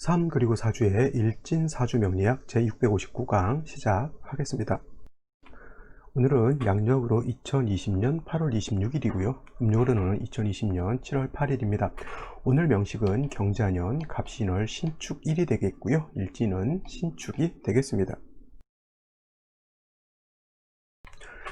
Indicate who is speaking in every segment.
Speaker 1: 3 그리고 4주의 일진사주 명리학 제659강 시작하겠습니다. 오늘은 양력으로 2020년 8월 26일이고요. 음력으로는 2020년 7월 8일입니다. 오늘 명식은 경자년 갑신월 신축일이 되겠고요. 일진은 신축이 되겠습니다.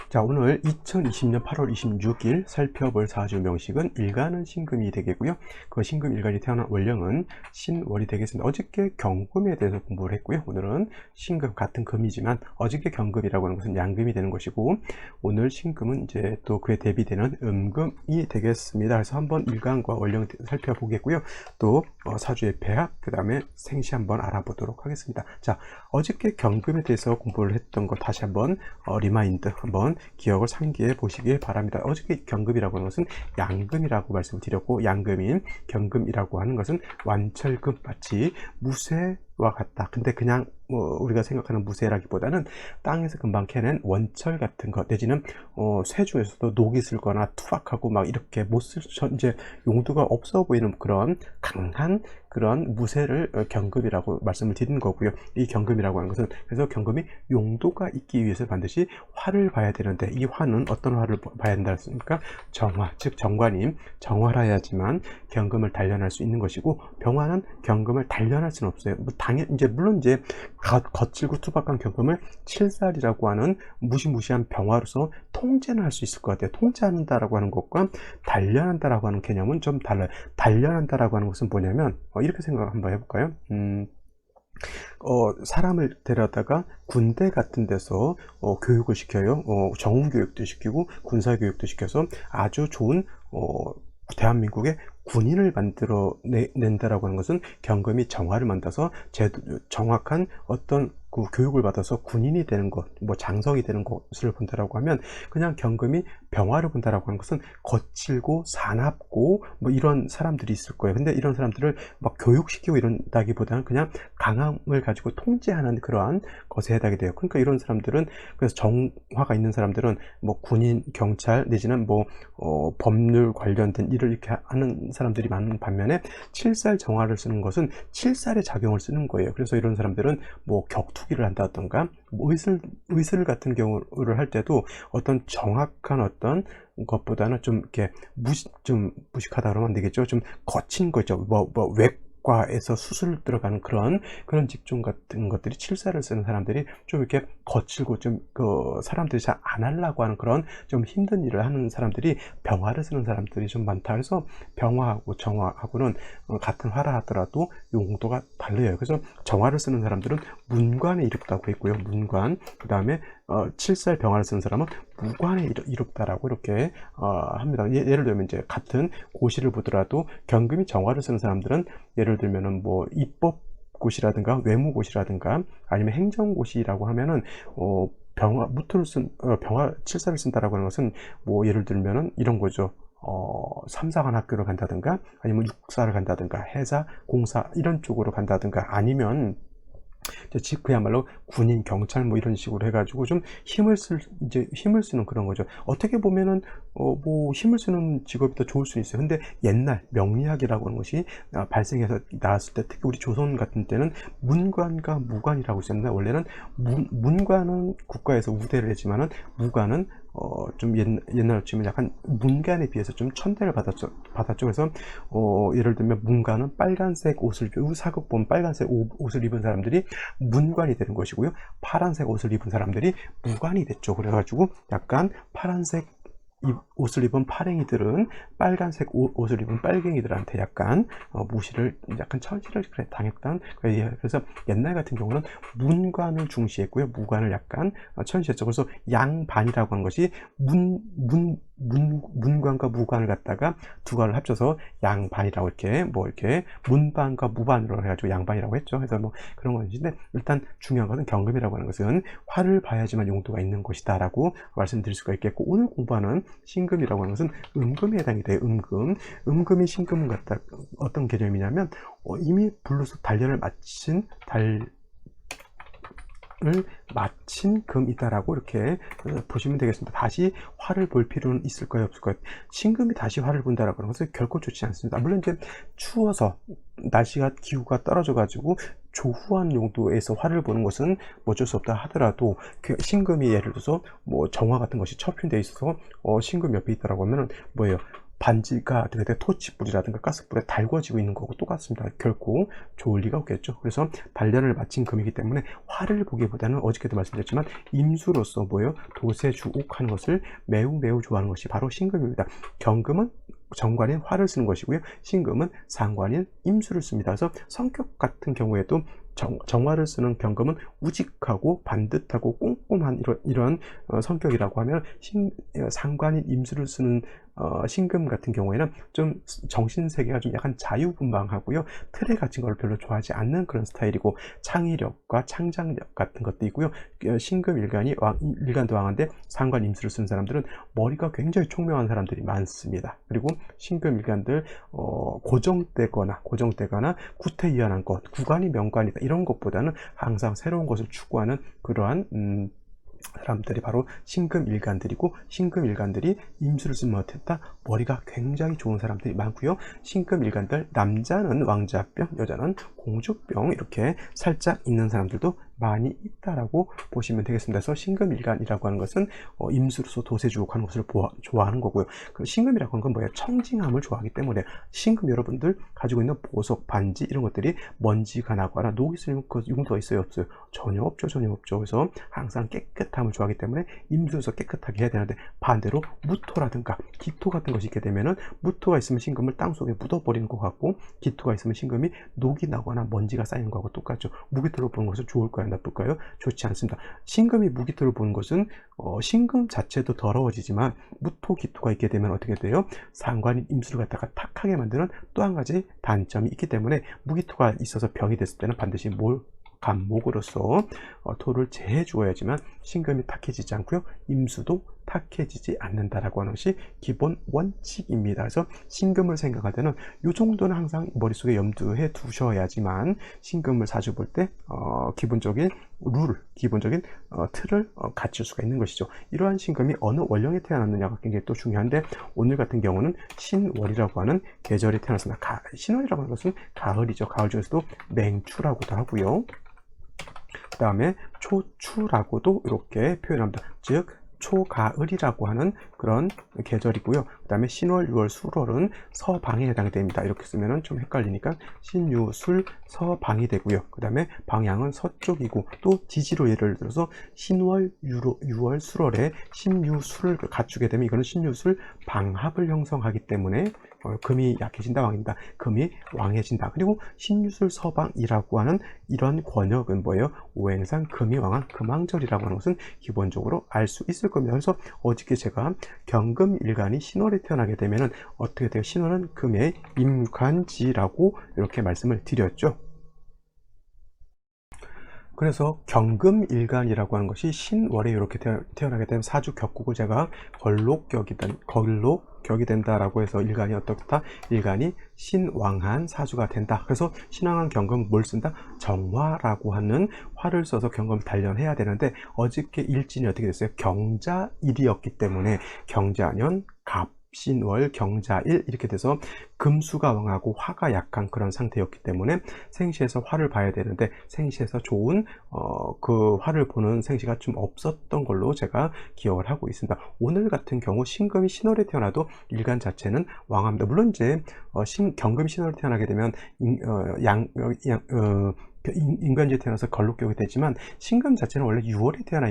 Speaker 1: 자, 오늘 2020년 8월 26일 살펴볼 사주 명식은 일간은 신금이 되겠고요. 그 신금 일간이 태어난 월령은 신월이 되겠습니다. 어저께 경금에 대해서 공부를 했고요. 오늘은 신금, 같은 금이지만 어저께 경금이라고 하는 것은 양금이 되는 것이고, 오늘 신금은 이제 또 그에 대비되는 음금이 되겠습니다. 그래서 한번 일간과 월령 살펴보겠고요. 또 사주의 배합, 그 다음에 생시 한번 알아보도록 하겠습니다. 자, 어저께 경금에 대해서 공부를 했던 거 다시 한번 리마인드 한번 기억을 상기해 보시길 바랍니다. 어저께 경금이라고 하는 것은 양금이라고 말씀을 드렸고, 양금인 경금이라고 하는 것은 완철금, 마치 무쇠와 같다. 근데 그냥 우리가 생각하는 무쇠라기보다는 땅에서 금방 캐낸 원철 같은 것, 내지는 쇠 중에서도 녹이 슬거나 투박하고 막 이렇게 못 쓸, 이제 용도가 없어 보이는 그런 강한 그런 무쇠를 경금이라고 말씀을 드리는 거고요. 이 경금이라고 하는 것은, 그래서 경금이 용도가 있기 위해서 반드시 화를 봐야 되는데, 이 화는 어떤 화를 봐야 된다 했습니까? 정화, 즉 정관임, 정화라야지만 경금을 단련할 수 있는 것이고, 병화는 경금을 단련할 수는 없어요. 물론 이제 거칠고 투박한 경금을 칠살이라고 하는 무시무시한 병화로서 통제는 할 수 있을 것 같아요. 통제한다라고 하는 것과 단련한다라고 하는 개념은 좀 달라요. 단련한다라고 하는 것은 뭐냐면, 이렇게 생각 한번 해볼까요? 사람을 데려다가 군대 같은 데서 교육을 시켜요. 정훈 교육도 시키고 군사 교육도 시켜서 아주 좋은 대한민국의 군인을 만들어 낸다라고 하는 것은, 경금이 정화를 만들어서 정확한 어떤 그 교육을 받아서 군인이 되는 것, 뭐 장성이 되는 것을 본다라고 하면, 그냥 경금이 병화를 본다라고 하는 것은 거칠고 사납고 뭐 이런 사람들이 있을 거예요. 근데 이런 사람들을 막 교육시키고 이런다기보다는 그냥 강함을 가지고 통제하는 그러한 것에 해당이 돼요. 그러니까 이런 사람들은, 그래서 정화가 있는 사람들은 뭐 군인, 경찰 내지는 뭐 법률 관련된 일을 이렇게 하는 사람들이 많은 반면에, 칠살 정화를 쓰는 것은 칠살의 작용을 쓰는 거예요. 그래서 이런 사람들은 뭐 격투기를 한다던가, 뭐 의술 같은 경우를 할 때도 어떤 정확한 어떤 것보다는 좀 이렇게 좀 무식하다 그러면 안 되겠죠. 좀 거친 거죠. 외과에서 수술 들어가는 그런 직종 같은 것들이, 칠살을 쓰는 사람들이 좀 이렇게 거칠고 좀 사람들이 잘 안 하려고 하는 그런 좀 힘든 일을 하는 사람들이, 병화를 쓰는 사람들이 좀 많다. 그래서 병화하고 정화하고는 같은 화라 하더라도 용도가 달라요. 그래서 정화를 쓰는 사람들은 문관에 이롭다고 했고요. 문관, 그 다음에 칠살 병화를 쓰는 사람은 무관에 이롭다라고 이렇게 합니다. 예를 들면 이제 같은 고시를 보더라도 경금이 정화를 쓰는 사람들은, 예를 들면은 뭐 입법고시라든가 외무고시라든가 아니면 행정고시라고 하면은 병화 칠사를 쓴다라고 하는 것은, 뭐 예를 들면은 이런 거죠. 삼사관 학교를 간다든가, 아니면 육사를 간다든가, 해사, 공사 이런 쪽으로 간다든가, 아니면 그야말로 군인, 경찰 뭐 이런 식으로 해가지고 좀 힘을 쓰는 그런 거죠. 어떻게 보면은 뭐 힘을 쓰는 직업이 더 좋을 수 있어요. 근데 옛날 명리학이라고 하는 것이 발생해서 나왔을 때, 특히 우리 조선 같은 때는 문관과 무관이라고 있었는데, 원래는 문관은 국가에서 우대를 했지만은, 무관은 좀 옛날 치면 약간 문관에 비해서 좀 천대를 받았죠. 그래서 예를 들면 문관은 빨간색 옷을, 사극 보면 빨간색 옷을 입은 사람들이 문관이 되는 것이고요. 파란색 옷을 입은 사람들이 무관이 됐죠. 그래가지고 약간 파란색 옷을 입은 파랭이들은 빨간색 옷을 입은 빨갱이들한테 약간 무시를, 약간 처지를 당했던. 그래서 옛날 같은 경우는 문관을 중시했고요, 무관을 약간 천시했죠. 그래서 양반이라고 하는 것이 문관과 무관을 갖다가 두 가를 합쳐서 양반이라고, 이렇게 문반과 무반으로 해가지고 양반이라고 했죠. 그래서 뭐 그런 것인데, 일단 중요한 것은 경금이라고 하는 것은 화를 봐야지만 용도가 있는 것이다라고 말씀드릴 수가 있겠고, 오늘 공부하는 신금이라고 하는 것은 음금에 해당이 돼요. 음금이 신금은 같다. 어떤 개념이냐면, 이미 불로서 단련을 마친 마친 금이다라고 이렇게 보시면 되겠습니다. 다시 화를 볼 필요는 있을까요, 없을까요? 신금이 다시 화를 본다라고 하는 것은 결코 좋지 않습니다. 물론 이제 추워서 날씨가 기후가 떨어져 가지고 조후한 용도에서 화를 보는 것은 어쩔 수 없다 하더라도 그 신금이 예를 들어서 뭐 정화 같은 것이 첩힌되어 있어서 신금 옆에 있다라고 하면은 뭐예요? 반지가 어떻게 토치불이라든가 가스불에 달궈지고 있는 거고 똑같습니다. 결코 좋을 리가 없겠죠. 그래서 단련을 마친 금이기 때문에 화를 보기보다는 어저께도 말씀드렸지만 임수로서 뭐예요? 도세주옥하는 것을 매우 매우 좋아하는 것이 바로 신금입니다. 경금은 정관인 화를 쓰는 것이고요. 신금은 상관인 임수를 씁니다. 그래서 성격 같은 경우에도 정화를 쓰는 경금은 우직하고 반듯하고 꼼꼼한 이런 성격이라고 하면 상관인 임수를 쓰는 신금 같은 경우에는 좀 정신세계가 좀 약간 자유분방하고요. 틀에 갇힌 걸 별로 좋아하지 않는 그런 스타일이고 창의력과 창작력 같은 것도 있고요. 신금 일간도 왕한데 상관 임수를 쓰는 사람들은 머리가 굉장히 총명한 사람들이 많습니다. 그리고 신금 일간들 고정되거나 구태의연한 것, 구관이 명관이다 이런 것보다는 항상 새로운 것을 추구하는 그러한 사람들이 바로 신금 일간들이고, 신금 일간들이 임수를 쓰지 못했다 머리가 굉장히 좋은 사람들이 많고요. 신금 일간들 남자는 왕자병, 여자는 공주병 이렇게 살짝 있는 사람들도 많이 있다라고 보시면 되겠습니다. 그래서 신금일간이라고 하는 것은 임수로서 도세주옥하는 것을 좋아하는 거고요. 그 신금이라고 하는 건 뭐예요? 청징함을 좋아하기 때문에 신금 여러분들 가지고 있는 보석, 반지 이런 것들이 먼지가 나거나 녹이 쓰는 용도가 있어요, 없어요? 전혀 없죠, 전혀 없죠. 그래서 항상 깨끗함을 좋아하기 때문에 임수로서 깨끗하게 해야 되는데, 반대로 무토라든가 기토 같은 것이 있게 되면은 무토가 있으면 신금을 땅속에 묻어버리는 것 같고, 기토가 있으면 신금이 녹이 나거나 먼지가 쌓이는 거하고 똑같죠. 무기토로 보는 것은 좋을까요, 나쁠까요? 좋지 않습니다. 신금이 무기토를 보는 것은 신금 자체도 더러워지지만 무토, 기토가 있게 되면 어떻게 돼요? 상관인 임수를 갖다가 탁하게 만드는 또 한 가지 단점이 있기 때문에 무기토가 있어서 병이 됐을 때는 반드시 간목으로서 토를 제해 주어야지만 신금이 탁해지지 않고요. 임수도 탁해지지 않는다라고 하는 것이 기본 원칙입니다. 그래서 신금을 생각할 때는 이 정도는 항상 머릿속에 염두해 두셔야지만 신금을 자주 볼 때 기본적인 기본적인 틀을 갖출 수가 있는 것이죠. 이러한 신금이 어느 원령에 태어났느냐가 굉장히 또 중요한데, 오늘 같은 경우는 신월이라고 하는 계절에 태어났습니다. 신월이라고 하는 것은 가을이죠. 가을 중에서도 맹추라고도 하고요. 그 다음에 초추라고도 이렇게 표현합니다. 즉 초가을이라고 하는 그런 계절이고요. 그 다음에 신월, 유월, 술월은 서방에 해당이 됩니다. 이렇게 쓰면 좀 헷갈리니까 신유술 서방이 되고요. 그 다음에 방향은 서쪽이고, 또 지지로 예를 들어서 신월, 유월, 술월에 신유술을 갖추게 되면 이거는 신유술 방합을 형성하기 때문에 금이 약해진다, 왕입니다. 금이 왕해진다. 그리고 신유술 서방이라고 하는 이런 권역은 뭐예요? 오행상 금이 왕한 금왕절이라고 하는 것은 기본적으로 알 수 있을 겁니다. 그래서 어저께 제가 경금일간이 신월에 태어나게 되면은 어떻게 돼요? 신월은 금의 임관지라고 이렇게 말씀을 드렸죠. 그래서 경금일간이라고 하는 것이 신월에 이렇게 태어나게 되면 사주 격국을 제가 걸록격이 된다라고 해서 일간이 어떻다? 일간이 신왕한 사주가 된다. 그래서 신왕한 경금은 뭘 쓴다? 정화라고 하는 화를 써서 경금을 단련해야 되는데, 어저께 일진이 어떻게 됐어요? 경자일이었기 때문에 경자년 갑신월 경자일 이렇게 돼서 금수가 왕하고 화가 약한 그런 상태였기 때문에 생시에서 화를 봐야 되는데, 생시에서 좋은 그 화를 보는 생시가 좀 없었던 걸로 제가 기억을 하고 있습니다. 오늘 같은 경우 신금이 신월에 태어나도 일간 자체는 왕합니다. 물론 이제 경금이 신월에 태어나게 되면 인간지에 태어나서 걸록격이 되지만, 신금 자체는 원래 6월에 태어나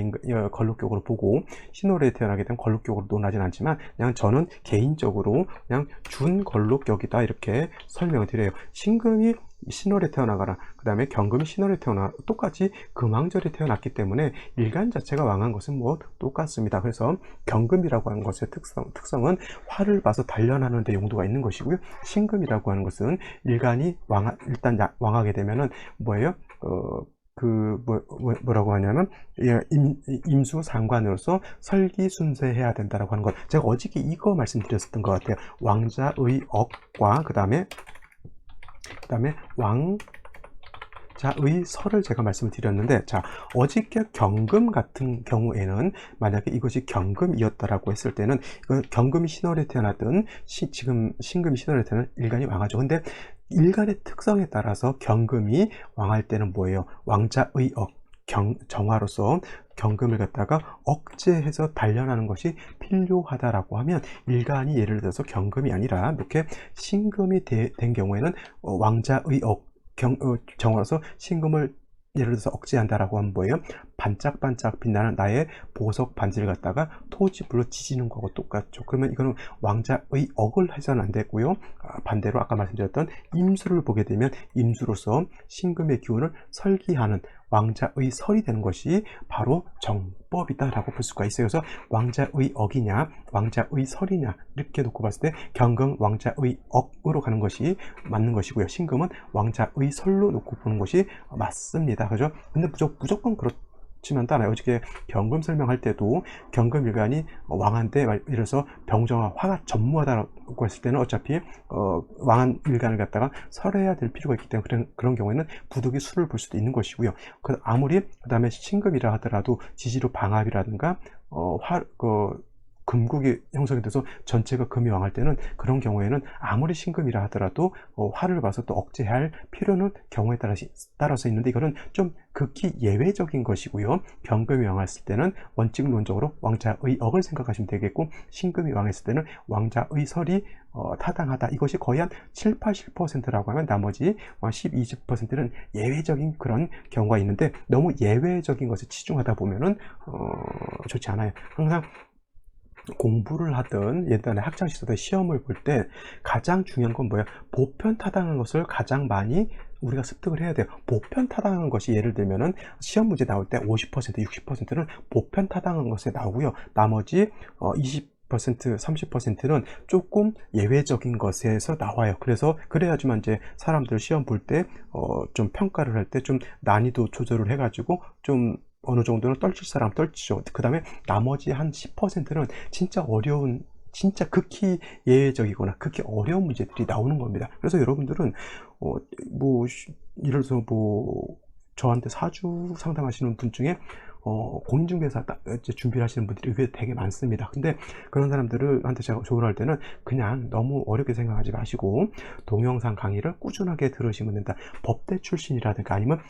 Speaker 1: 걸록격으로 보고 신월에 태어나게 되면 걸록격으로 논하진 않지만, 그냥 저는 개인적으로 그냥 준걸록격이다 이렇게 설명을 드려요. 신금이 신월에 태어나거나 그 다음에 경금이 신월에 태어나 똑같이 금왕절에 태어났기 때문에 일간 자체가 왕한 것은 뭐 똑같습니다. 그래서 경금이라고 하는 것의 특성은 화를 봐서 단련하는 데 용도가 있는 것이고요. 신금이라고 하는 것은 일간이 일단 왕하게 되면은 뭐예요? 뭐라고 하냐면 임수 상관으로서 설기순쇄해야 된다라고 하는 것, 제가 어저께 이거 말씀드렸었던 것 같아요. 왕자의 억과 그 다음에 왕자의 설을 제가 말씀을 드렸는데, 자, 어저께 경금 같은 경우에는 만약에 이것이 경금이었다라고 했을 때는 경금이 신월에 태어나든 지금 신금이 신월에 태어난 일간이 왕하죠. 근데 일간의 특성에 따라서 경금이 왕할 때는 뭐예요? 왕자의 정화로서 경금을 갖다가 억제해서 단련하는 것이 필요하다라고 하면, 일간이 예를 들어서 경금이 아니라 이렇게 신금이 된 경우에는 왕자의 정화로서 신금을 예를 들어서 억제한다라고 하면 뭐예요? 반짝반짝 빛나는 나의 보석 반지를 갖다가 토지불로 지지는 거하고 똑같죠. 그러면 이거는 왕자의 억을 해서는 안 되고요. 반대로 아까 말씀드렸던 임수를 보게 되면 임수로서 신금의 기운을 설기하는 왕자의 설이 되는 것이 바로 정법이다라고 볼 수가 있어요. 그래서 왕자의 억이냐 왕자의 설이냐 이렇게 놓고 봤을 때 경금 왕자의 억으로 가는 것이 맞는 것이고요. 신금은 왕자의 설로 놓고 보는 것이 맞습니다. 그죠? 근데 무조건 그렇지만 또 않아요. 어저께 경금 설명할 때도 경금 일간이 왕한테 예를 들어서 병정화 화가 전무하다고 했을 때는 어차피 왕한 일간을 갖다가 설해야 될 필요가 있기 때문에 그런 경우에는 부득이 수를 볼 수도 있는 것이고요. 아무리 그 다음에 신금이라 하더라도 지지로 방합이라든가 금국이 형성이 돼서 전체가 금이 왕할 때는 그런 경우에는 아무리 신금이라 하더라도 화를 봐서 또 억제할 필요는 경우에 따라서 있는데, 이거는 좀 극히 예외적인 것이고요. 경금이 왕했을 때는 원칙론적으로 왕자의 억을 생각하시면 되겠고, 신금이 왕했을 때는 왕자의 설이 타당하다. 이것이 거의 한 7, 80%라고 하면 나머지 10, 20%는 예외적인 그런 경우가 있는데, 너무 예외적인 것에 치중하다 보면은 좋지 않아요. 항상 공부를 하든 예전에 학창시절에 시험을 볼 때 가장 중요한 건 뭐야? 보편 타당한 것을 가장 많이 우리가 습득을 해야 돼요. 보편 타당한 것이 예를 들면은 시험 문제 나올 때 50%, 60%는 보편 타당한 것에 나오고요. 나머지 20%, 30%는 조금 예외적인 것에서 나와요. 그래서 그래야지만 이제 사람들 시험 볼 때 좀 평가를 할 때 좀 난이도 조절을 해가지고 좀 어느 정도는 떨칠 사람 떨치죠. 그 다음에 나머지 한 10%는 진짜 어려운, 진짜 극히 예외적이거나 극히 어려운 문제들이 나오는 겁니다. 그래서 여러분들은 예를 들어서 저한테 사주 상담하시는 분 중에 공인중개사 준비를 하시는 분들이 의외로 되게 많습니다. 근데 그런 사람들한테 제가 조언을 할 때는 그냥 너무 어렵게 생각하지 마시고 동영상 강의를 꾸준하게 들으시면 된다. 법대 출신이라든가 아니면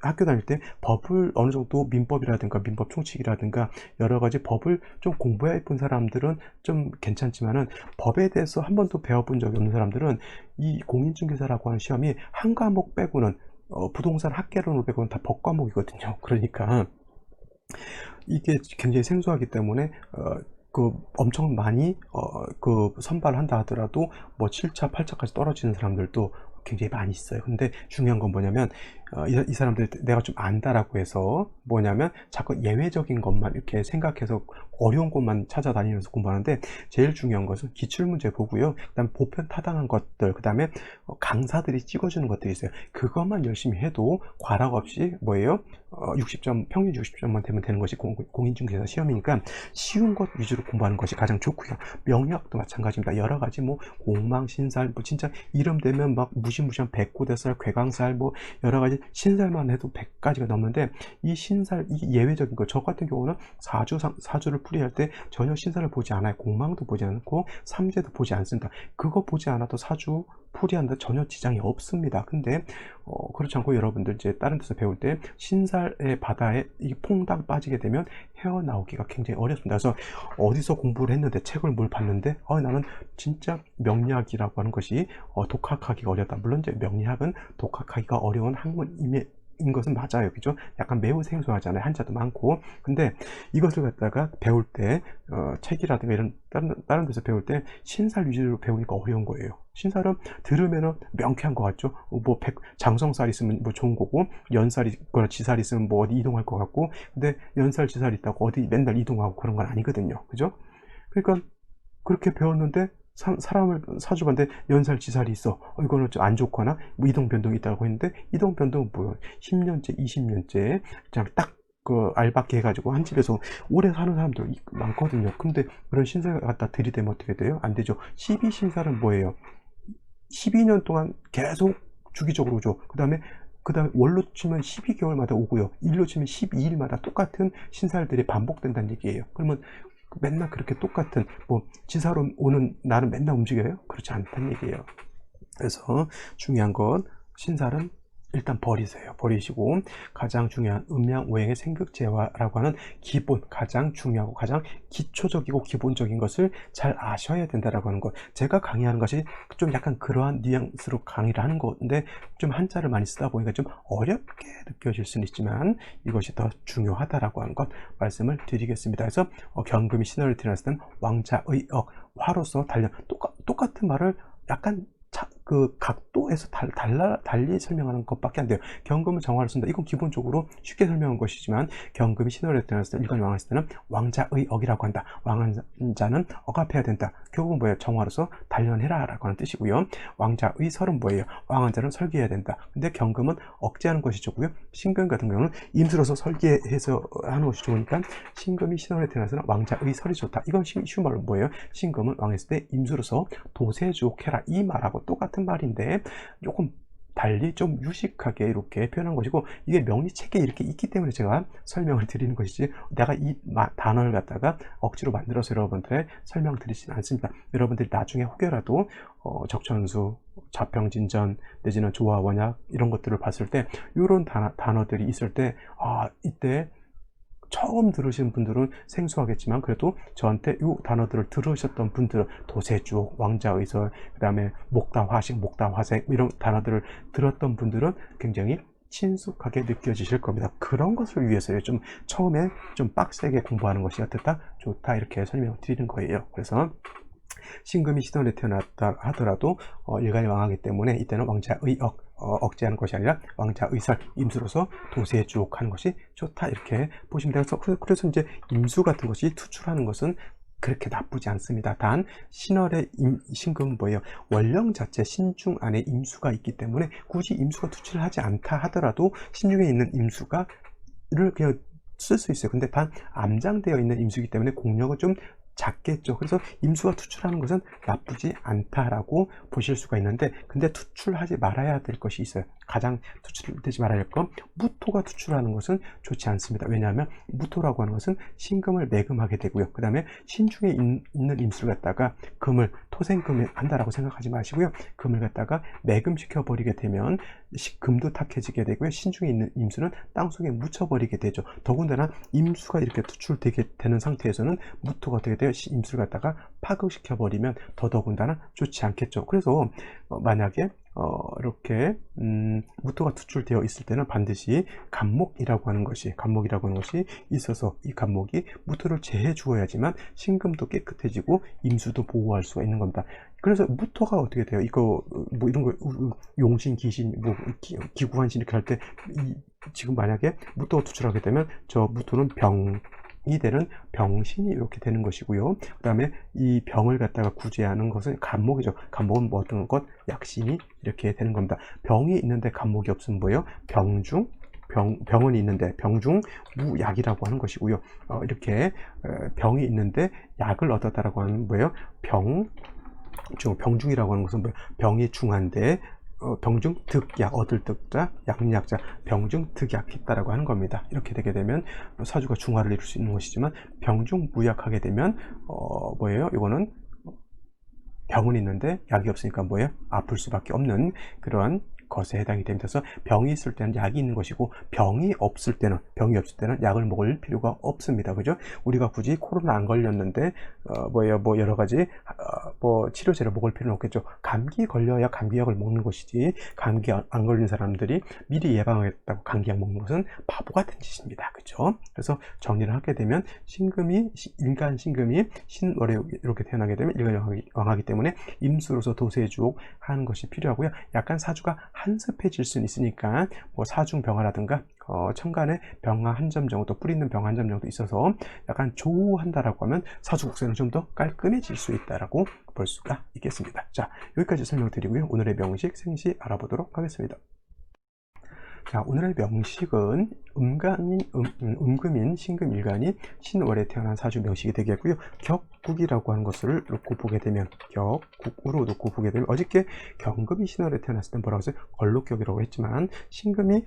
Speaker 1: 학교 다닐 때 법을 어느 정도 민법이라든가 민법 총칙이라든가 여러 가지 법을 좀 공부해 본 사람들은 좀 괜찮지만은, 법에 대해서 한 번도 배워본 적이 없는 사람들은 이 공인중개사라고 하는 시험이 한 과목 빼고는 부동산 학개론을 빼고는 다 법 과목이거든요. 그러니까 이게 굉장히 생소하기 때문에 엄청 많이 선발을 한다 하더라도 7차, 8차까지 떨어지는 사람들도 굉장히 많이 있어요. 근데 중요한 건 뭐냐면 이 사람들 내가 좀 안다라고 해서 뭐냐면 자꾸 예외적인 것만 이렇게 생각해서 어려운 것만 찾아다니면서 공부하는데, 제일 중요한 것은 기출문제 보고요. 그 다음에 보편 타당한 것들, 그 다음에 강사들이 찍어주는 것들이 있어요. 그것만 열심히 해도 과락 없이 뭐예요? 60점, 평균 60점만 되면 되는 것이 공인중개사 시험이니까 쉬운 것 위주로 공부하는 것이 가장 좋고요. 명리학도 마찬가지입니다. 여러 가지 공망, 신살, 진짜 이름 되면 막 무시무시한 백고대살, 괴강살, 여러 가지 신살만 해도 100가지가 넘는데, 이 신살, 이 예외적인 거, 저 같은 경우는 사주를 풀이할 때 전혀 신살을 보지 않아요. 공망도 보지 않고 삼재도 보지 않습니다. 그거 보지 않아도 사주 풀이하는데 전혀 지장이 없습니다. 근데 그렇지 않고 여러분들 이제 다른 데서 배울 때 신살의 바다에 이 퐁당 빠지게 되면 헤어나오기가 굉장히 어렵습니다. 그래서 어디서 공부를 했는데, 책을 뭘 봤는데 나는 진짜 명리학이라고 하는 것이 독학하기가 어렵다. 물론 이제 명리학은 독학하기가 어려운 학문인 것은 맞아요. 그죠? 약간 매우 생소하잖아요. 한자도 많고. 근데 이것을 갖다가 배울 때 책이라든가 이런 다른 데서 배울 때 신살 위주로 배우니까 어려운 거예요. 신살은 들으면은 명쾌한 것 같죠? 장성살 있으면 좋은 거고, 연살 있거나 지살 있으면 어디 이동할 것 같고, 근데 연살 지살 있다고 어디 맨날 이동하고 그런 건 아니거든요. 그죠? 그러니까 그렇게 배웠는데 사람을 사주봤는데 연살 지살이 있어. 이거는 좀 안 좋거나 이동 변동이 있다고 했는데, 이동 변동은 뭐예요? 10년째, 20년째 그냥 딱 알박기 해가지고 한 집에서 오래 사는 사람들 많거든요. 근데 그런 신사를 갖다 들이대면 어떻게 돼요? 안 되죠. 12신살은 뭐예요? 12년 동안 계속 주기적으로 오죠. 그 다음에 월로 치면 12개월마다 오고요. 일로 치면 12일마다 똑같은 신살들이 반복된다는 얘기예요. 그러면 맨날 그렇게 똑같은 지사로 오는 날은 맨날 움직여요? 그렇지 않다는 얘기예요. 그래서 중요한 건 신살은 일단 버리시고 가장 중요한 음양오행의 생극재화라고 하는 기본, 가장 중요하고 가장 기초적이고 기본적인 것을 잘 아셔야 된다라고 하는 것. 제가 강의하는 것이 좀 약간 그러한 뉘앙스로 강의를 하는 건데 좀 한자를 많이 쓰다 보니까 좀 어렵게 느껴질 수는 있지만 이것이 더 중요하다라고 하는 것 말씀을 드리겠습니다. 그래서 경금이 신월에 태어났을 때는 왕자의억, 화로서 단련, 똑같은 말을 약간 그 각도에서 달리 설명하는 것밖에 안 돼요. 경금을 정화를 쓴다. 이건 기본적으로 쉽게 설명한 것이지만 경금이 신월에 태어났을 때, 일간이 왕했을 때는 왕자의억이라고 한다. 왕자는 억압해야 된다. 결국은 뭐예요? 정화로서 단련해라 라고 하는 뜻이고요. 왕자의설은 뭐예요? 왕한자는 설계해야 된다. 근데 경금은 억제하는 것이 좋고요. 신금 같은 경우는 임수로서 설계해서 하는 것이 좋으니까 신금이 신월에 태어나서는 왕자의설이 좋다. 이건 쉬운 말로 뭐예요? 신금은 왕했을 때 임수로서 도세주옥해라. 이 말하고 똑같은 말인데 조금 달리 좀 유식하게 이렇게 표현한 것이고, 이게 명리책에 이렇게 있기 때문에 제가 설명을 드리는 것이지 내가 이 단어를 갖다가 억지로 만들어서 여러분들의 설명드리지는 않습니다. 여러분들이 나중에 혹여라도 적천수, 자평진전 내지는 조화원약 이런 것들을 봤을 때 이런 단어들이 있을 때 이때 처음 들으신 분들은 생소하겠지만 그래도 저한테 이 단어들을 들으셨던 분들은 도세주옥, 왕자의설, 그 다음에 목다화식, 목다화색 이런 단어들을 들었던 분들은 굉장히 친숙하게 느껴지실 겁니다. 그런 것을 위해서 좀 처음에 좀 빡세게 공부하는 것이 어떻다? 좋다 이렇게 설명을 드리는 거예요. 그래서 신금이 신월에 태어났다 하더라도 일간이 왕하기 때문에 이때는 왕자의억, 억제하는 것이 아니라 왕자의설, 임수로서 도세주옥하는 것이 좋다 이렇게 보시면 돼요. 그래서 이제 임수 같은 것이 투출하는 것은 그렇게 나쁘지 않습니다. 단 신월의 신금은 뭐예요? 원령 자체 신중 안에 임수가 있기 때문에 굳이 임수가 투출을 하지 않다 하더라도 신중에 있는 임수가 그냥 쓸 수 있어요. 근데 단 암장되어 있는 임수이기 때문에 공력은 좀 작겠죠. 그래서 임수가 투출하는 것은 나쁘지 않다라고 보실 수가 있는데, 근데 투출하지 말아야 될 것이 있어요. 가장 투출되지 말아야 할 건 무토가 투출하는 것은 좋지 않습니다. 왜냐하면 무토라고 하는 것은 신금을 매금하게 되고요. 그 다음에 신중에 있는 임수를 갖다가 토생금을 한다라고 생각하지 마시고요. 금을 갖다가 매금시켜 버리게 되면 금도 탁해지게 되고요. 신중에 있는 임수는 땅속에 묻혀버리게 되죠. 더군다나 임수가 이렇게 투출되게 되는 상태에서는 무토가 어떻게 돼요? 임수를 갖다가 파극시켜 버리면 더더군다나 좋지 않겠죠. 그래서 만약에 이렇게 무토가 투출되어 있을 때는 반드시 간목이라고 하는 것이 있어서 이 간목이 무토를 제해 주어야지만 신금도 깨끗해지고 임수도 보호할 수가 있는 겁니다. 그래서 무토가 어떻게 돼요? 이거 이런 거 용신, 귀신, 기구한신 이렇게 할 때 지금 만약에 무토가 투출하게 되면 저 무토는 병이 되는 병신이 이렇게 되는 것이고요. 그 다음에 이 병을 갖다가 구제하는 것은 간목이죠. 간목은 뭐 어떤 것? 약신이 이렇게 되는 겁니다. 병이 있는데 간목이 없으면 뭐예요? 병은 있는데 병중 무약이라고 하는 것이고요. 이렇게 병이 있는데 약을 얻었다라고 하는 뭐예요? 병중이라고 하는 것은 뭐예요? 병이 중한데 병중 득약, 얻을 득자, 약약자, 병중 득약했다라고 하는 겁니다. 이렇게 되게 되면 사주가 중화를 이룰 수 있는 것이지만 병중 무약하게 되면 뭐예요? 이거는 병은 있는데 약이 없으니까 뭐예요? 아플 수밖에 없는 그러한 것에 해당이 됩니다. 그래서 병이 있을 때는 약이 있는 것이고 병이 없을 때는 약을 먹을 필요가 없습니다. 그죠? 우리가 굳이 코로나 안 걸렸는데 여러 가지 치료제를 먹을 필요는 없겠죠. 감기 걸려야 감기약을 먹는 것이지, 감기 안 걸린 사람들이 미리 예방하겠다고 감기약 먹는 것은 바보 같은 짓입니다. 그죠? 그래서 정리를 하게 되면 일간 신금이 신월에 이렇게 태어나게 되면 일간 왕하기 때문에 임수로서 도세주옥 하는 것이 필요하고요. 약간 사주가 한습해질 수는 있으니까 사중병화라든가 천간에 병화 한 점 정도, 뿌리 있는 병화 한 점 정도 있어서 약간 조우한다라고 하면 사주 국세는 좀 더 깔끔해질 수 있다라고 볼 수가 있겠습니다. 자, 여기까지 설명드리고요. 오늘의 명식, 생시 알아보도록 하겠습니다. 자, 오늘의 명식은 음금인 신금일간이 신월에 태어난 사주 명식이 되겠고요. 격국이라고 하는 것을 놓고 보게 되면, 격국으로 놓고 보게 되면, 어저께 경금이 신월에 태어났을 때 뭐라고 했어요? 걸록격이라고 했지만, 신금이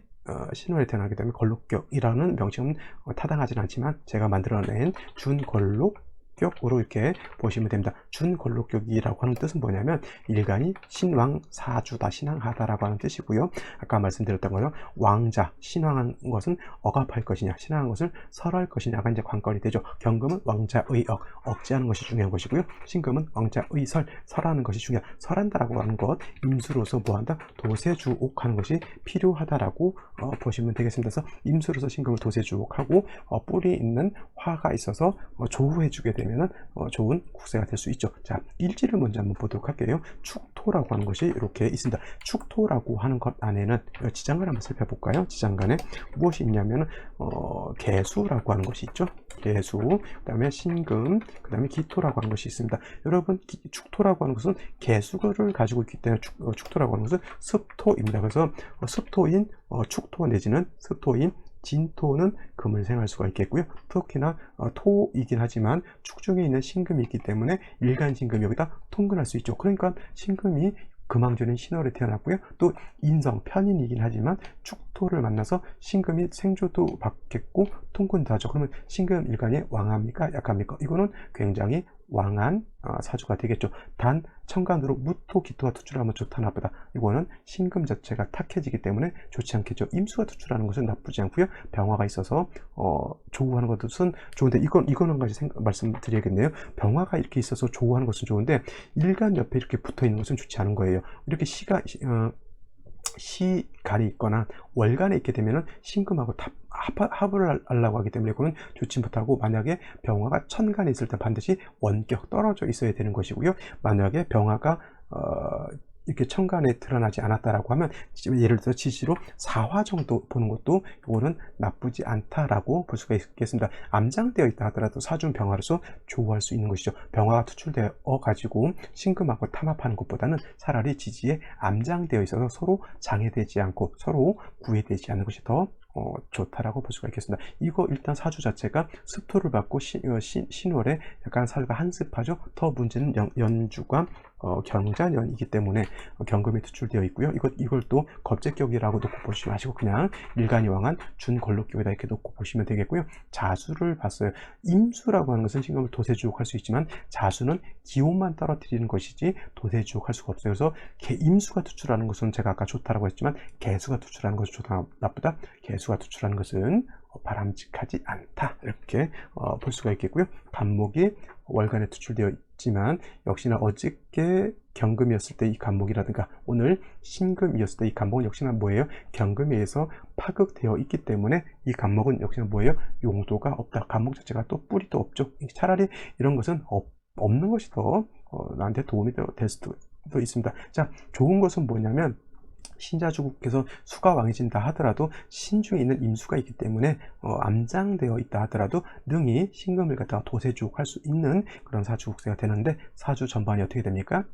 Speaker 1: 신월에 태어나게 되면 걸록격이라는 명칭은 타당하지는 않지만, 제가 만들어낸 준걸록 격으로 이렇게 보시면 됩니다. 준걸록격이라고 하는 뜻은 뭐냐면, 일간이 신왕 사주다, 신왕하다라고 하는 뜻이고요. 아까 말씀드렸던 거요, 왕자, 신왕한 것은 억압할 것이냐, 신왕한 것을 설할 것이냐가 이제 관건이 되죠. 경금은 왕자의 억제하는 것이 중요한 것이고요. 신금은 왕자의 설하는 것이 중요한, 설한다라고 하는 것, 임수로서 뭐한다? 도세주옥하는 것이 필요하다라고 보시면 되겠습니다. 그래서 임수로서 신금을 도세주옥하고 뿔이 있는 화가 있어서 조우해주게 되면 좋은 국세가 될 수 있죠. 자, 일지를 먼저 한번 보도록 할게요. 축토라고 하는 것이 이렇게 있습니다. 축토라고 하는 것 안에는 지장간 한번 살펴볼까요? 지장간에 무엇이 있냐면 개수라고 하는 것이 있죠. 개수, 그 다음에 신금, 그 다음에 기토라고 하는 것이 있습니다. 여러분, 축토라고 하는 것은 개수를 가지고 있기 때문에 축토라고 하는 것은 습토입니다. 그래서 습토인 축토 내지는 습토인 진토는 금을 생할 수가 있겠고요. 특히나 토이긴 하지만 축중에 있는 신금이 있기 때문에 일간신금이 여기다 통근할 수 있죠. 그러니까 신금이 금왕전인 신월에 태어났고요. 또 인성, 편인이긴 하지만 축토를 만나서 신금이 생조도 받겠고 통근도 하죠. 그러면 신금 일간이 왕합니까? 약합니까? 이거는 굉장히 왕한 사주가 되겠죠. 단 천간으로 무토, 기토가 투출하면 좋다 나쁘다, 이거는 신금 자체가 탁해지기 때문에 좋지 않겠죠. 임수가 투출하는 것은 나쁘지 않고요. 병화가 있어서 조우하는 것은 좋은데, 이건 한 가지 말씀드려야겠네요. 병화가 이렇게 있어서 조우하는 것은 좋은데 일간 옆에 이렇게 붙어 있는 것은 좋지 않은 거예요. 이렇게 시간이 있거나 월간에 있게 되면은 신금하고 합을 하려고 하기 때문에 그건 좋지 못하고, 만약에 병화가 천간에 있을 때 반드시 원격 떨어져 있어야 되는 것이고요. 만약에 병화가 이렇게 천간에 드러나지 않았다라고 하면, 예를 들어서 지지로 4화 정도 보는 것도 이거는 나쁘지 않다라고 볼 수가 있겠습니다. 암장되어 있다 하더라도 사준 병화로서 조우할 수 있는 것이죠. 병화가 투출되어 가지고 신금하고 탐합하는 것보다는 차라리 지지에 암장되어 있어서 서로 장애되지 않고 서로 구애되지 않는 것이 더 좋다라고 볼 수가 있겠습니다. 이거 일단 사주 자체가 습토를 받고 신월에 약간 사주가 한습하죠. 더 문제는 연주가 경자년이기 때문에 경금이 투출되어 있고요. 이걸 또 겁재격이라고 놓고 보시지 마시고 그냥 일간이 왕한 준걸록격이다 이렇게 놓고 보시면 되겠고요. 자수를 봤어요. 임수라고 하는 것은 신금을 도세주옥할 수 있지만 자수는 기온만 떨어뜨리는 것이지 도세주옥할 수가 없어요. 그래서 임수가 투출하는 것은 제가 아까 좋다라고 했지만 개수가 투출하는 것이 좋다 나쁘다, 개수가 투출하는 것은 바람직하지 않다, 이렇게 볼 수가 있겠고요. 간목이 월간에 투출되어 있지만 역시나 어저께 경금이었을 때 이 간목이라든가 오늘 신금이었을 때 이 간목은 역시나 뭐예요? 경금에 의해서 파극되어 있기 때문에 이 간목은 역시나 뭐예요? 용도가 없다. 간목 자체가 또 뿔이 또 없죠. 차라리 이런 것은 없는 것이 더 나한테 도움이 될 수도 있습니다. 자, 좋은 것은 뭐냐면, 신자주국에서 수가 왕해진다 하더라도 신중에 있는 임수가 있기 때문에 암장되어 있다 하더라도 능히 신금을 갖다가 도세주옥할 수 있는 그런 사주국세가 되는데, 사주 전반이 어떻게 됩니까?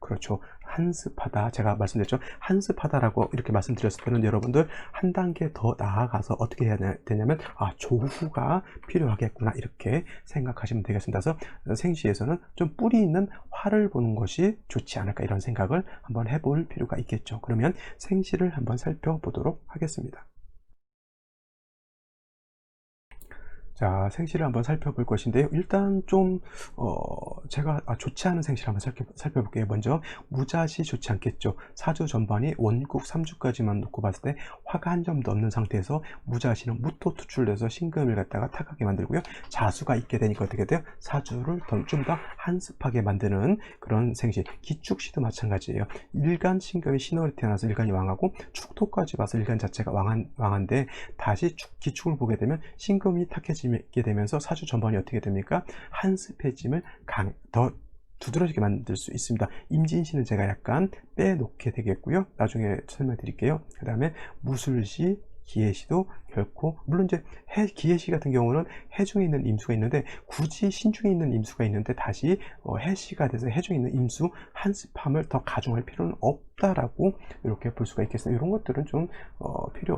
Speaker 1: 그렇죠. 한습하다. 제가 말씀드렸죠. 한습하다라고 이렇게 말씀드렸을 때는 여러분들 한 단계 더 나아가서 어떻게 해야 되냐면, 조후가 필요하겠구나 이렇게 생각하시면 되겠습니다. 그래서 생시에서는 좀 뿌리 있는 화를 보는 것이 좋지 않을까, 이런 생각을 한번 해볼 필요가 있겠죠. 그러면 생시를 한번 살펴보도록 하겠습니다. 자, 생시를 한번 살펴볼 것인데요. 일단 좀 제가 좋지 않은 생시를 한번 살펴볼게요. 먼저 무자시 좋지 않겠죠. 사주 전반이 원국 3주까지만 놓고 봤을 때 화가 한 점도 없는 상태에서 무자시는 무토 투출돼서 신금을 갖다가 탁하게 만들고요. 자수가 있게 되니까 어떻게 돼요? 사주를 좀 더 한습하게 만드는 그런 생시. 기축시도 마찬가지예요. 일간 신금이 신월에 태어나서 일간이 왕하고 축토까지 봐서 일간 자체가 왕한데, 다시 기축을 보게 되면 신금이 탁해지게 되면서 사주 전반이 어떻게 됩니까? 한습해짐을 더 두드러지게 만들 수 있습니다. 임진시는 제가 약간 빼놓게 되겠고요. 나중에 설명드릴게요. 그 다음에 무술시, 기해시도 결코, 물론 이제 기해시 같은 경우는 해중에 있는 임수가 있는데 굳이 신중에 있는 임수가 있는데 다시 해시가 돼서 해중에 있는 임수 한습함을 더 가중할 필요는 없다라고 이렇게 볼 수가 있겠습니다. 이런 것들은 좀 필요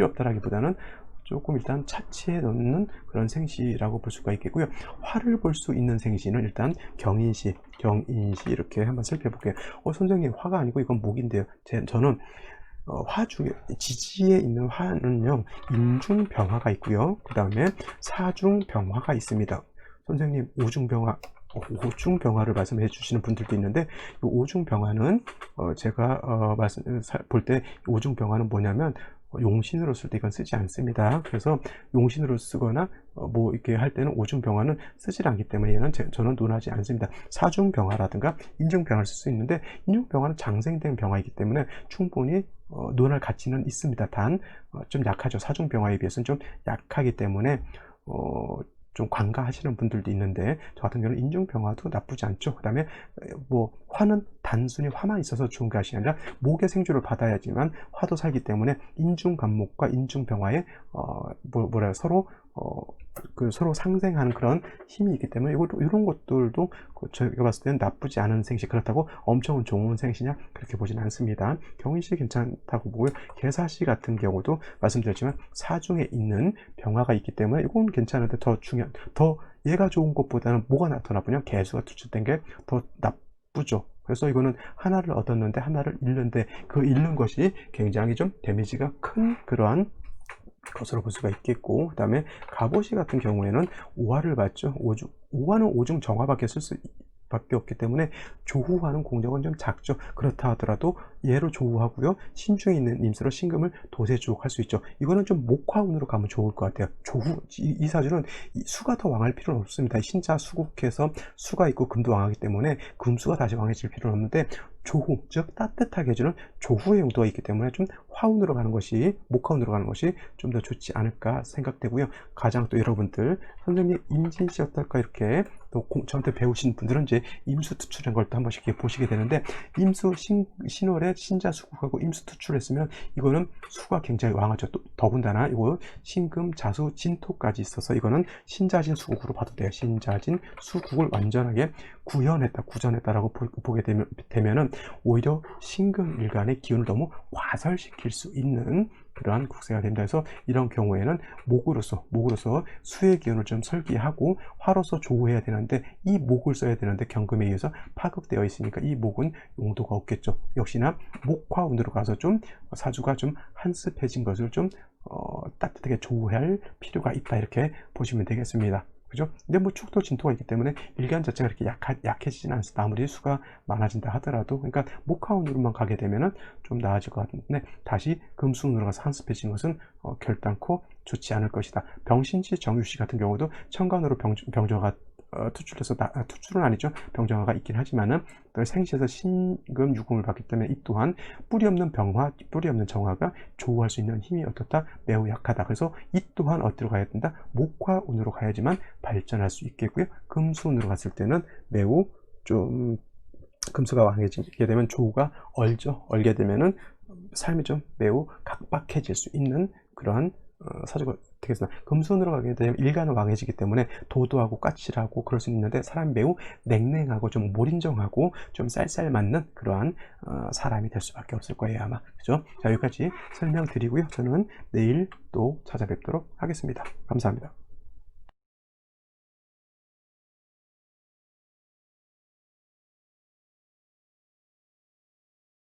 Speaker 1: 없다라기보다는 조금 일단 차치해 놓는 그런 생시라고 볼 수가 있겠고요. 화를 볼 수 있는 생시는 일단 경인시 이렇게 한번 살펴볼게요. 선생님, 화가 아니고 이건 목인데요. 저는 화 중에 지지에 있는 화는요, 인중병화가 있고요. 그 다음에 사중병화가 있습니다. 선생님, 오중병화를 말씀해 주시는 분들도 있는데, 이 오중병화는 제가 볼 때 오중병화는 뭐냐면 용신으로 쓸 때 이건 쓰지 않습니다. 그래서 용신으로 쓰거나 뭐 이렇게 할 때는 오중병화는 쓰질 않기 때문에 얘는 저는 논하지 않습니다. 사중병화라든가 인중병화를 쓸 수 있는데, 인중병화는 장생된 병화이기 때문에 충분히 논할 가치는 있습니다. 단 좀 약하죠. 사중병화에 비해서는 좀 약하기 때문에 좀 관가하시는 분들도 있는데, 저 같은 경우는 인중병화도 나쁘지 않죠. 그 다음에 뭐 화는 단순히 화만 있어서 좋은 것이 아니라 목의 생주를 받아야지만 화도 살기 때문에 인중간목과 인중병화에 서로 상생하는 그런 힘이 있기 때문에 이런 것들도 저희가 봤을 때는 나쁘지 않은 생시, 그렇다고 엄청 좋은 생시냐 그렇게 보진 않습니다. 경인시 괜찮다고 보고요. 개사시 같은 경우도 말씀드렸지만 사중에 있는 병화가 있기 때문에 이건 괜찮은데 더 얘가 좋은 것보다는 뭐가 더 나쁘냐, 개수가 투출된 게 더 나쁘죠. 그래서 이거는 하나를 얻었는데 하나를 잃는데 그 잃는 것이 굉장히 좀 데미지가 큰 그러한 것으로 볼 수가 있겠고, 그 다음에 갑오시 같은 경우에는 오화를 받죠. 오화는 오중 정화밖에 쓸 수밖에 없기 때문에 조후화는 공력은 좀 작죠. 그렇다 하더라도 얘로 조후하고요, 신중에 있는 임수로 신금을 도세주옥할 수 있죠. 이거는 좀 목화운으로 가면 좋을 것 같아요. 이 사주는 수가 더 왕할 필요는 없습니다. 신자 수국해서 수가 있고 금도 왕하기 때문에 금수가 다시 왕해질 필요는 없는데, 조후, 즉 따뜻하게 해주는 조후의 용도가 있기 때문에 좀 화운으로 가는 것이, 목화운으로 가는 것이 좀 더 좋지 않을까 생각되고요. 가장 또 여러분들, 선생님 임진시 어떨까 이렇게 또 저한테 배우신 분들은 이제 임수 투출한 걸 또 한 번씩 보시게 되는데, 임수 신월에 신자 수국하고 임수 투출했으면 이거는 수가 굉장히 왕하죠. 또 더군다나 이거 신금 자수 진토까지 있어서 이거는 신자진 수국으로 봐도 돼요. 신자진 수국을 완전하게 구전했다라고 보게 되면은 오히려 신금 일간의 기운을 너무 과설시킬 수 있는 그러한 국세가 된다 해서, 이런 경우에는 목으로서 수의 기운을 좀 설기하고 화로서 조우해야 되는데, 이 목을 써야 되는데 경금에 의해서 파급되어 있으니까 이 목은 용도가 없겠죠. 역시나 목화운으로 가서 좀 사주가 좀 한습해진 것을 좀 따뜻하게 조우할 필요가 있다, 이렇게 보시면 되겠습니다. 그죠? 근데 뭐 축도 진토가 있기 때문에 일간 자체가 이렇게 약해지진 않습니다. 아무리 수가 많아진다 하더라도. 그러니까 목화운으로만 가게 되면은 좀 나아질 것 같은데, 다시 금수운으로 가서 한습해진 것은 결단코 좋지 않을 것이다. 병신지 정유시 같은 경우도 천간으로 병정화가 투출은 아니죠. 병정화가 있긴 하지만은 생시에서 신금 유금을 받기 때문에 이 또한 뿌리 없는 병화, 뿌리 없는 정화가 조우할 수 있는 힘이 어떻다? 매우 약하다. 그래서 이 또한 어디로 가야 된다? 목화운으로 가야지만 발전할 수 있겠고요. 금수운으로 갔을 때는 매우 좀 금수가 왕해지게 되면 조우가 얼게 되면은 삶이 좀 매우 각박해질 수 있는 그러한 사주가 되겠습니다. 금수운으로 가게 되면 일간은 왕해지기 때문에 도도하고 까칠하고 그럴 수 있는데, 사람이 매우 냉랭하고 좀 몰인정하고 좀 쌀쌀 맞는 그러한 사람이 될 수밖에 없을 거예요, 아마. 그죠? 자, 여기까지 설명드리고요. 저는 내일 또 찾아뵙도록 하겠습니다. 감사합니다.